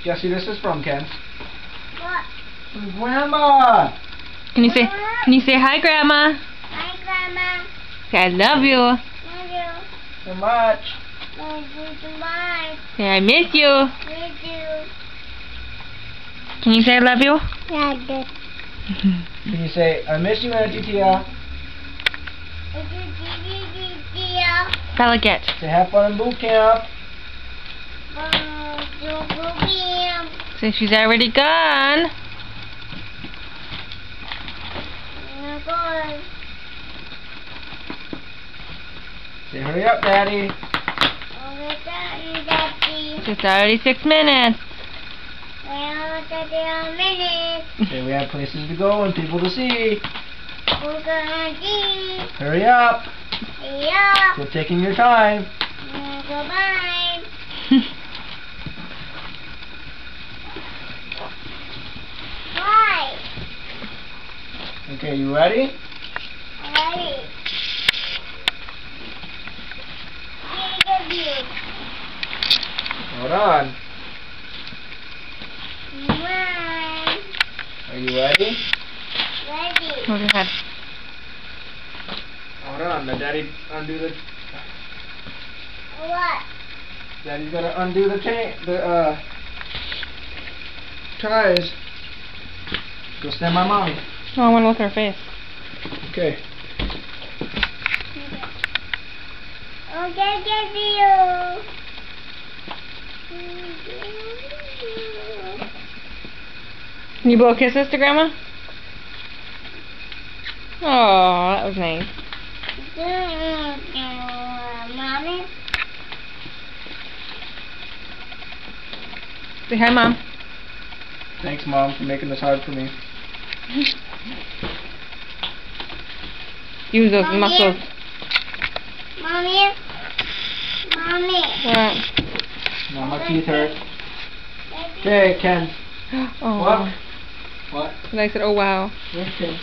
Guess who this is from, Ken? What? From Grandma! Can you say hi, Grandma? Hi, Grandma. Say I love you. Love you. So much. Love you so much. Say I miss you. Love you. Can you say I love you? Yeah, good. Can you say, I miss you, Auntie Tia? Delegate. Say, have fun in boot camp. Say she's already gone. Say, hurry up, Daddy. It's already 6 minutes. Say, we have places to go and people to see. Hurry up. Quit taking your time. Goodbye. Bye. Okay, you ready? Ready. Hold on. One. Are you ready? Ready. Move your head. Hold on. Let Daddy undo the... What? Daddy's gotta undo the ties. Go stand by Mommy. Oh, I want to look at her face. Okay. Okay, get you. Can you blow kisses to Grandma? Oh, that was nice. Mommy. Say hi, Mom. Thanks, Mom, for making this hard for me. Use those Mommy. muscles. Mommy. Mommy. What? Now my teeth hurt. Okay, Ken. Oh. What? What? And I said, oh, wow. Yes, Ken.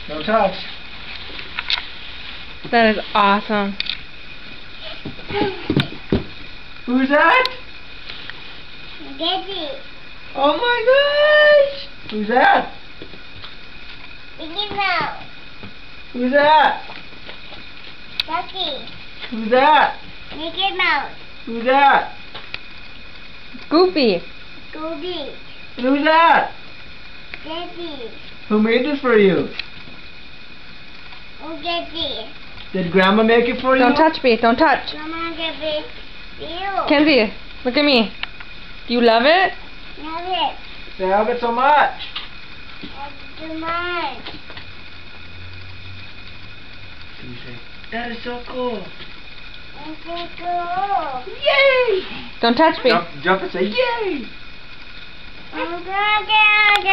No touch. That is awesome. Who's that? Daddy. Oh my gosh! Who's that? Mickey Mouse. Who's that? Ducky. Who's that? Mickey Mouse. Who's that? Goofy. Goofy. And who's that? Daddy. Who made this for you? Oh, Daddy. Did Grandma make it for you? Don't touch me. Don't touch. Mama, Daddy. You. Kenzie, look at me. Do you love it? Love it. Say, I love it so much. That's too much. Can you say, that is so cool. That's so cool. Yay! Don't touch me. Jump and say, yay! Oh, God, God, God.